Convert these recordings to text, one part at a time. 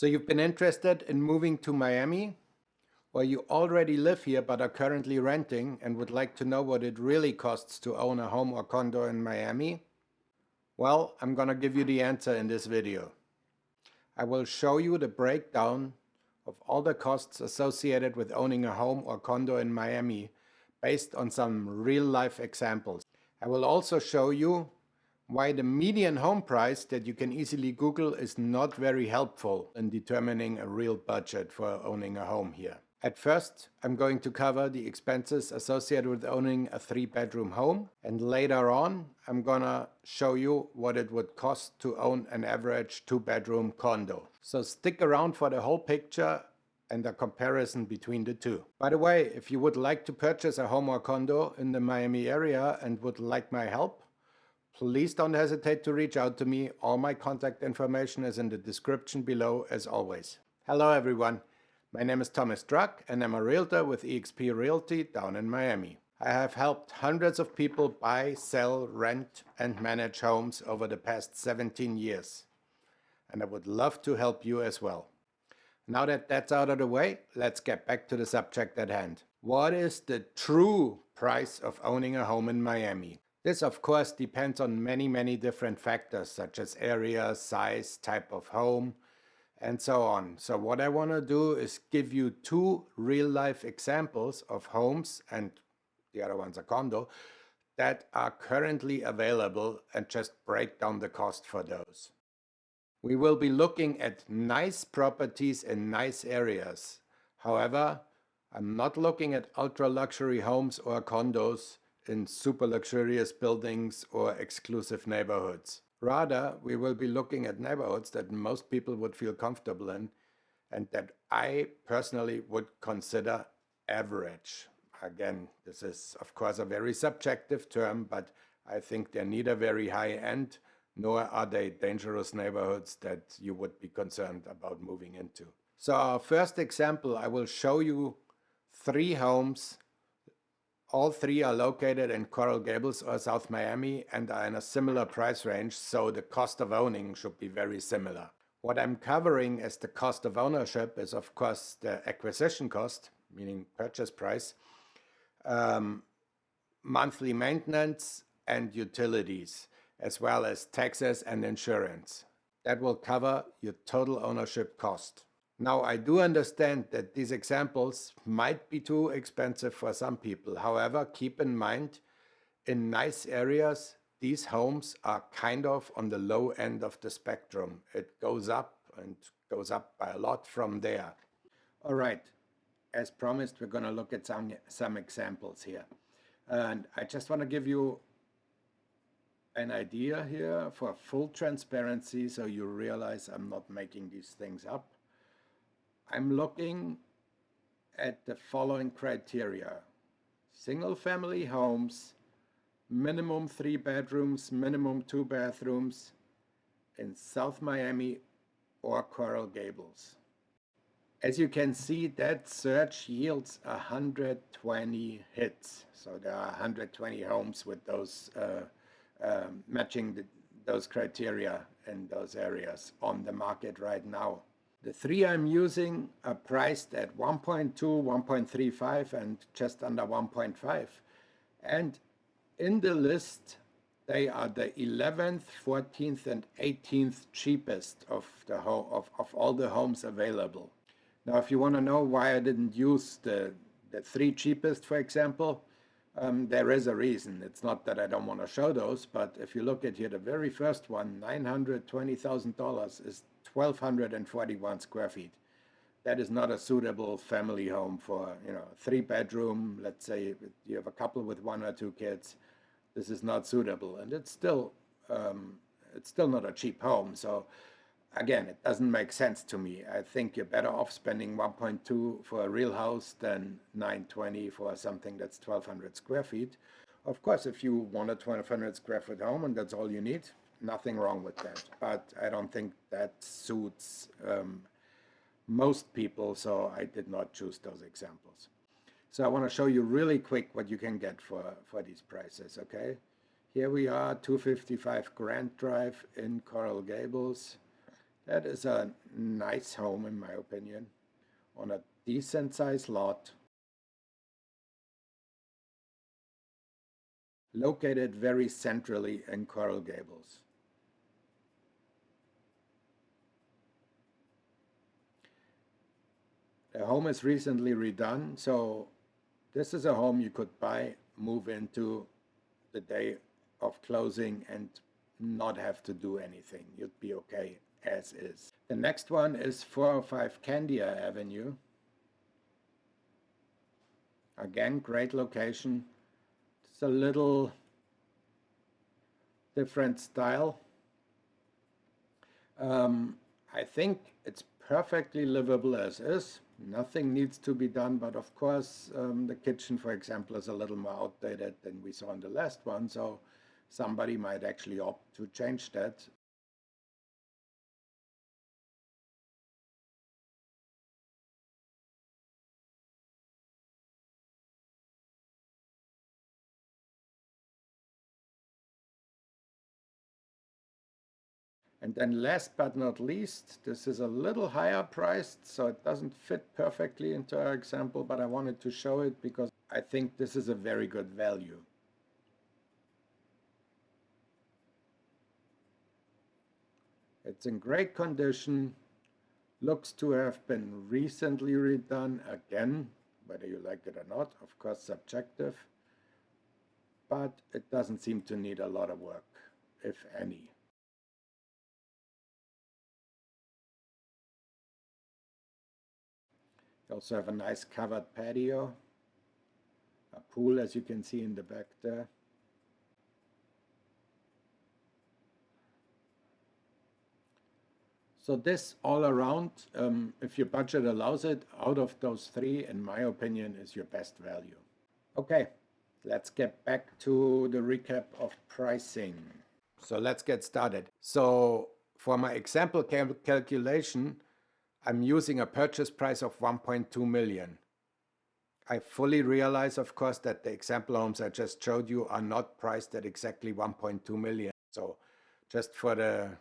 So you've been interested in moving to Miami? Or you already live here but are currently renting and would like to know what it really costs to own a home or condo in Miami? Well, I'm gonna give you the answer in this video. I will show you the breakdown of all the costs associated with owning a home or condo in Miami based on some real-life examples. I will also show you why the median home price that you can easily Google is not very helpful in determining a real budget for owning a home here. At first, I'm going to cover the expenses associated with owning a 3-bedroom home, and later on, I'm gonna show you what it would cost to own an average 2-bedroom condo. So stick around for the whole picture and a comparison between the two. By the way, if you would like to purchase a home or condo in the Miami area and would like my help, please don't hesitate to reach out to me. All my contact information is in the description below as always. Hello everyone. My name is Thomas Druck and I'm a realtor with eXp Realty down in Miami. I have helped hundreds of people buy, sell, rent and manage homes over the past 17 years. And I would love to help you as well. Now that that's out of the way, let's get back to the subject at hand. What is the true price of owning a home in Miami? This of course depends on many different factors such as area, size, type of home, and so on. So what I want to do is give you two real-life examples of homes, and the other one's a condo, that are currently available and just break down the cost for those. We will be looking at nice properties in nice areas. However, I'm not looking at ultra-luxury homes or condos in super luxurious buildings or exclusive neighborhoods. Rather, we will be looking at neighborhoods that most people would feel comfortable in and that I personally would consider average. Again, this is of course a very subjective term, but I think they're neither very high end nor are they dangerous neighborhoods that you would be concerned about moving into. So our first example, I will show you 3 homes. All 3 are located in Coral Gables or South Miami and are in a similar price range, so the cost of owning should be very similar. What I'm covering as the cost of ownership is of course the acquisition cost, meaning purchase price, monthly maintenance and utilities, as well as taxes and insurance. That will cover your total ownership cost. Now, I do understand that these examples might be too expensive for some people. However, keep in mind, in nice areas, these homes are kind of on the low end of the spectrum. It goes up and goes up by a lot from there. All right, as promised, we're going to look at some examples here. And I just want to give you an idea here for full transparency so you realize I'm not making these things up. I'm looking at the following criteria: single family homes, minimum 3 bedrooms, minimum 2 bathrooms in South Miami or Coral Gables. As you can see, that search yields 120 hits. So there are 120 homes with those matching those criteria in those areas on the market right now. The 3 I'm using are priced at 1.2, 1.35 and just under 1.5. And in the list, they are the 11th, 14th and 18th cheapest of all the homes available. Now, if you want to know why I didn't use the 3 cheapest, for example, there is a reason. It's not that I don't want to show those, but if you look at here, the very first one, $920,000 is 1,241 square feet. That is not a suitable family home for, 3-bedroom. Let's say you have a couple with 1 or 2 kids. This is not suitable, and it's still not a cheap home. So again, it doesn't make sense to me. I think you're better off spending 1.2 for a real house than 920 for something that's 1,200 square feet. Of course, if you want a 1,200 square foot home and that's all you need, nothing wrong with that. But I don't think that suits most people, so I did not choose those examples. So I want to show you really quick what you can get for these prices, okay? Here we are, 255 Grand Drive in Coral Gables. That is a nice home, in my opinion, on a decent sized lot, located very centrally in Coral Gables. The home is recently redone, so this is a home you could buy, move into the day of closing, and not have to do anything. You'd be okay as is. The next one is 405 Candia Avenue. Again, great location. It's a little different style. I think it's perfectly livable as is. Nothing needs to be done, but of course, the kitchen, for example, is a little more outdated than we saw in the last one, so somebody might actually opt to change that. And then last but not least, this is a little higher priced, so it doesn't fit perfectly into our example, but I wanted to show it because I think this is a very good value. It's in great condition, looks to have been recently redone again, whether you like it or not, of course subjective, but it doesn't seem to need a lot of work, if any. You also have a nice covered patio, a pool as you can see in the back there. So this all around, if your budget allows it, out of those three, in my opinion, is your best value. Okay, let's get back to the recap of pricing. So let's get started. So for my example calculation, I'm using a purchase price of 1.2 million. I fully realize, of course, that the example homes I just showed you are not priced at exactly 1.2 million. So just for the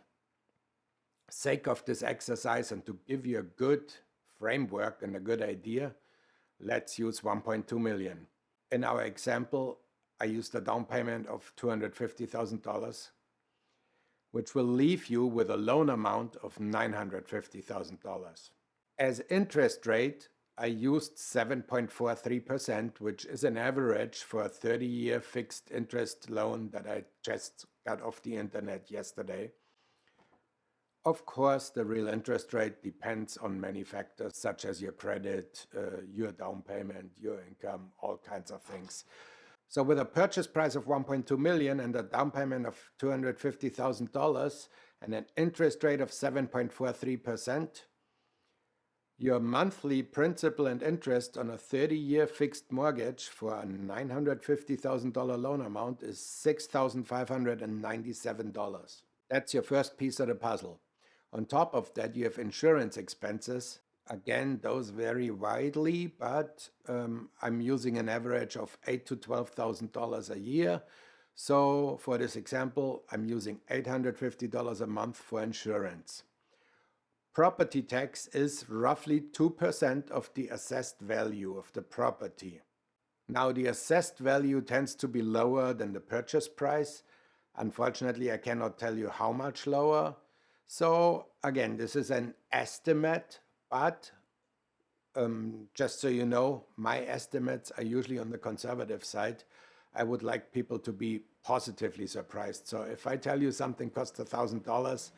sake of this exercise and to give you a good framework and a good idea, let's use 1.2 million. In our example, I used a down payment of $250,000, which will leave you with a loan amount of $950,000. As interest rate, I used 7.43%, which is an average for a 30-year fixed interest loan that I just got off the internet yesterday. Of course, the real interest rate depends on many factors, such as your credit, your down payment, your income, all kinds of things. So with a purchase price of 1.2 million and a down payment of $250,000 and an interest rate of 7.43%, your monthly principal and interest on a 30-year fixed mortgage for a $950,000 loan amount is $6,597. That's your first piece of the puzzle. On top of that, you have insurance expenses. Again, those vary widely, but I'm using an average of $8,000 to $12,000 a year. So for this example, I'm using $850 a month for insurance. Property tax is roughly 2% of the assessed value of the property. Now, the assessed value tends to be lower than the purchase price. Unfortunately, I cannot tell you how much lower. So again, this is an estimate, but just so you know, my estimates are usually on the conservative side. I would like people to be positively surprised. So if I tell you something costs $1,000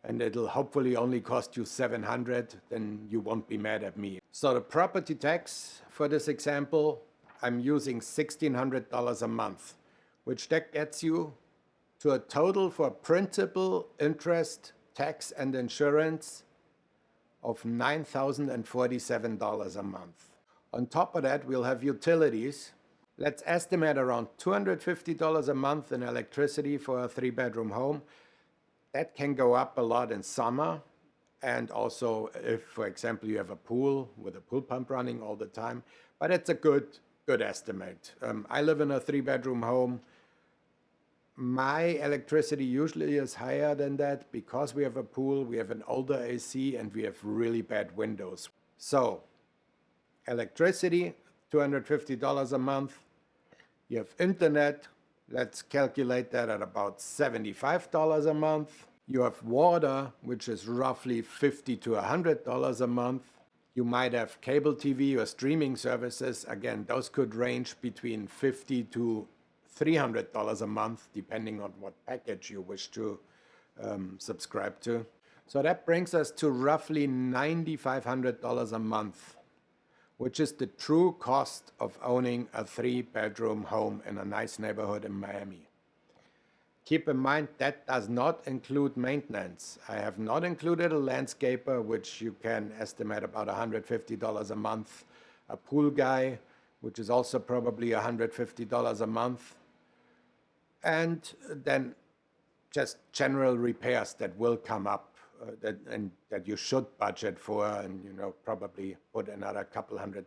and it'll hopefully only cost you $700, then you won't be mad at me. So the property tax for this example, I'm using $1,600 a month, which that gets you to a total for principal, interest, tax, and insurance of $9,047 a month. On top of that, we'll have utilities. Let's estimate around $250 a month in electricity for a 3-bedroom home. That can go up a lot in summer. And also if, for example, you have a pool with a pool pump running all the time. But it's a good estimate. I live in a 3-bedroom home. My electricity usually is higher than that because we have a pool, we have an older AC, and we have really bad windows. So, electricity, $250 a month. You have internet, let's calculate that at about $75 a month. You have water, which is roughly $50 to $100 a month. You might have cable TV or streaming services. Again, those could range between $50 to $300 a month, depending on what package you wish to subscribe to. So that brings us to roughly $9,500 a month, which is the true cost of owning a 3-bedroom home in a nice neighborhood in Miami. Keep in mind that does not include maintenance. I have not included a landscaper, which you can estimate about $150 a month, a pool guy, which is also probably $150 a month, and then just general repairs that will come up that you should budget for, and probably put another couple $100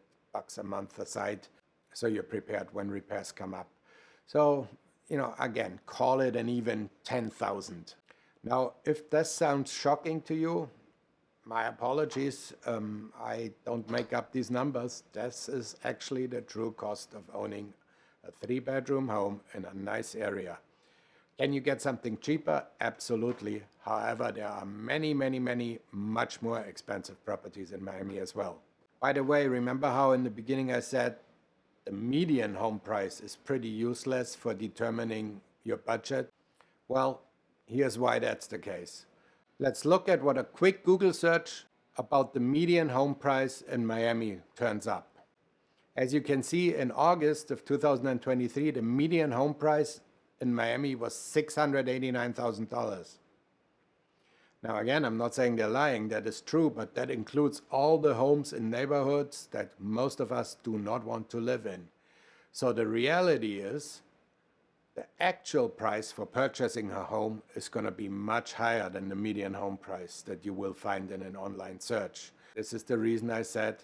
a month aside so you're prepared when repairs come up. So again, call it an even 10,000. Now, if this sounds shocking to you, my apologies. I don't make up these numbers. This is actually the true cost of owning a 3-bedroom home in a nice area. Can you get something cheaper? Absolutely. However, there are many, many, many much more expensive properties in Miami as well. By the way, remember how in the beginning I said the median home price is pretty useless for determining your budget? Well, here's why that's the case. Let's look at what a quick Google search about the median home price in Miami turns up. As you can see, in August of 2023, the median home price in Miami was $689,000. Now again, I'm not saying they're lying, that is true, but that includes all the homes in neighborhoods that most of us do not want to live in. So the reality is, the actual price for purchasing a home is going to be much higher than the median home price that you will find in an online search. This is the reason I said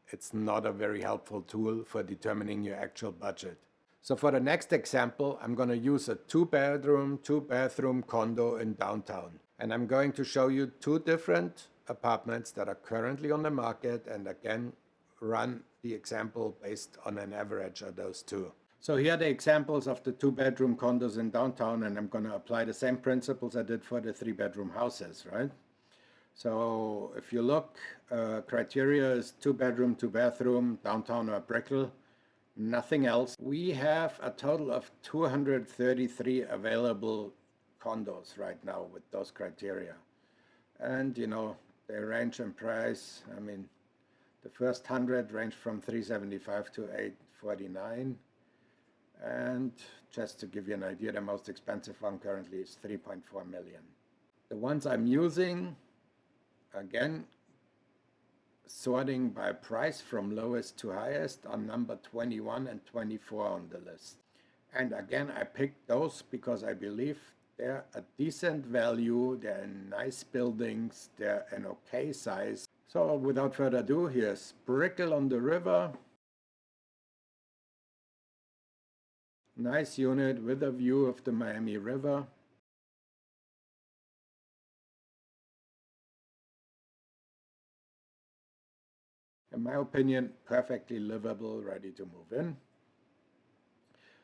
it's not a very helpful tool for determining your actual budget. So for the next example, I'm going to use a 2-bedroom, 2-bathroom condo in downtown. And I'm going to show you 2 different apartments that are currently on the market, and again, run the example based on an average of those 2. So here are the examples of the 2-bedroom condos in downtown, and I'm going to apply the same principles I did for the 3-bedroom houses, right? So if you look, criteria is 2-bedroom, 2-bathroom, downtown or Brickell, nothing else. We have a total of 233 available condos right now with those criteria. And they range in price. I mean, the first 100 range from $375 to $849. And just to give you an idea, the most expensive one currently is $3.4 million. The ones I'm using, again, sorting by price from lowest to highest, are number 21 and 24 on the list. And again, I picked those because I believe they're a decent value, they're in nice buildings, they're an okay size. So without further ado, here's Brickell on the river. Nice unit with a view of the Miami River. In my opinion, perfectly livable, ready to move in.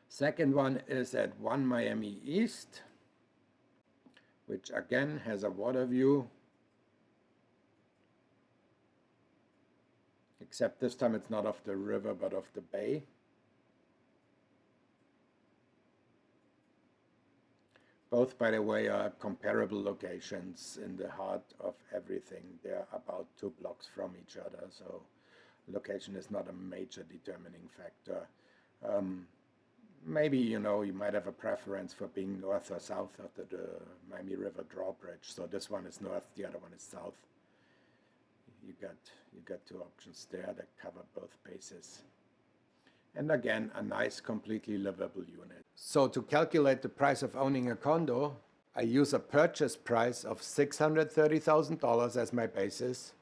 Second one is at 1 Miami East, which again has a water view, except this time it's not of the river but of the bay. Both, by the way, are comparable locations in the heart of everything. They're about 2 blocks from each other, so location is not a major determining factor. Maybe, you might have a preference for being north or south of the Miami River drawbridge. So this one is north, the other one is south. You got 2 options there that cover both bases. And again, a nice, completely livable unit. So to calculate the price of owning a condo, I use a purchase price of $630,000 as my basis.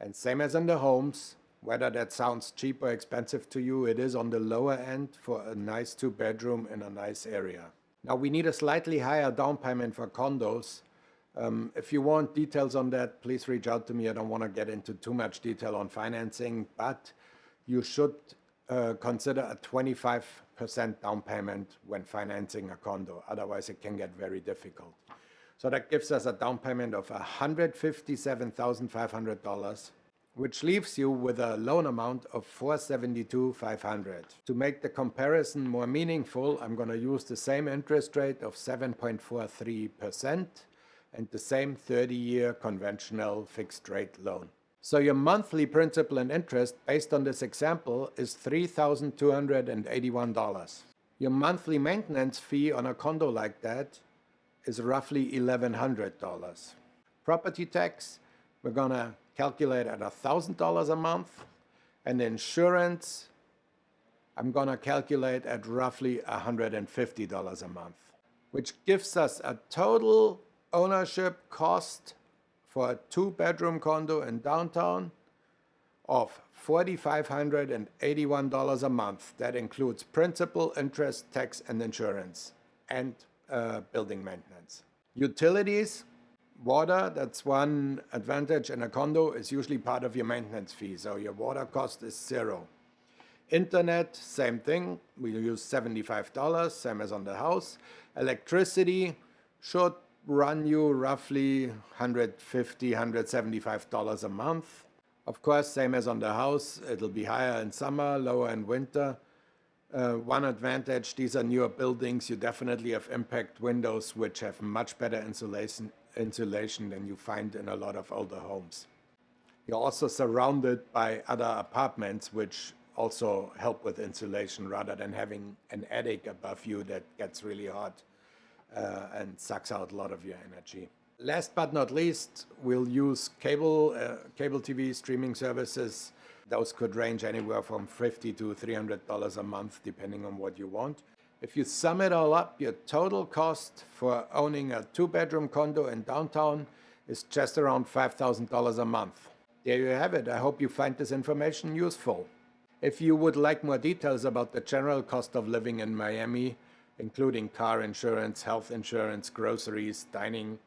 And same as on the homes, whether that sounds cheap or expensive to you, it is on the lower end for a nice 2-bedroom in a nice area. Now we need a slightly higher down payment for condos. If you want details on that, please reach out to me. I don't want to get into too much detail on financing, but you should consider a 25% down payment when financing a condo. Otherwise, it can get very difficult. So that gives us a down payment of $157,500, which leaves you with a loan amount of $472,500. To make the comparison more meaningful, I'm going to use the same interest rate of 7.43% and the same 30-year conventional fixed rate loan. So your monthly principal and interest based on this example is $3,281. Your monthly maintenance fee on a condo like that is roughly $1,100. Property tax, we're going to calculate at $1,000 a month, and insurance, I'm going to calculate at roughly $150 a month, which gives us a total ownership cost for a 2-bedroom condo in downtown of $4,581 a month. That includes principal, interest, tax, and insurance, and building maintenance. Utilities, water, that's one advantage in a condo, is usually part of your maintenance fee, so your water cost is zero. Internet, same thing, we use $75, same as on the house. Electricity should run you roughly $150, $175 a month. Of course, same as on the house, it'll be higher in summer, lower in winter. One advantage, these are newer buildings, you definitely have impact windows which have much better insulation than you find in a lot of older homes. You're also surrounded by other apartments which also help with insulation rather than having an attic above you that gets really hot and sucks out a lot of your energy. Last but not least, we'll use cable TV streaming services. Those could range anywhere from $50 to $300 a month, depending on what you want. If you sum it all up, your total cost for owning a 2-bedroom condo in downtown is just around $5,000 a month. There you have it. I hope you find this information useful. If you would like more details about the general cost of living in Miami, including car insurance, health insurance, groceries, dining,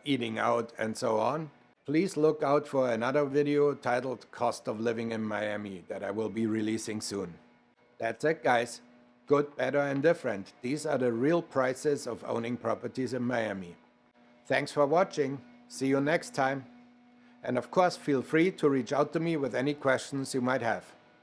eating out, and so on, please look out for another video titled Cost of Living in Miami that I will be releasing soon. That's it, guys. Good, better, and different. These are the real prices of owning properties in Miami. Thanks for watching. See you next time. And of course, feel free to reach out to me with any questions you might have.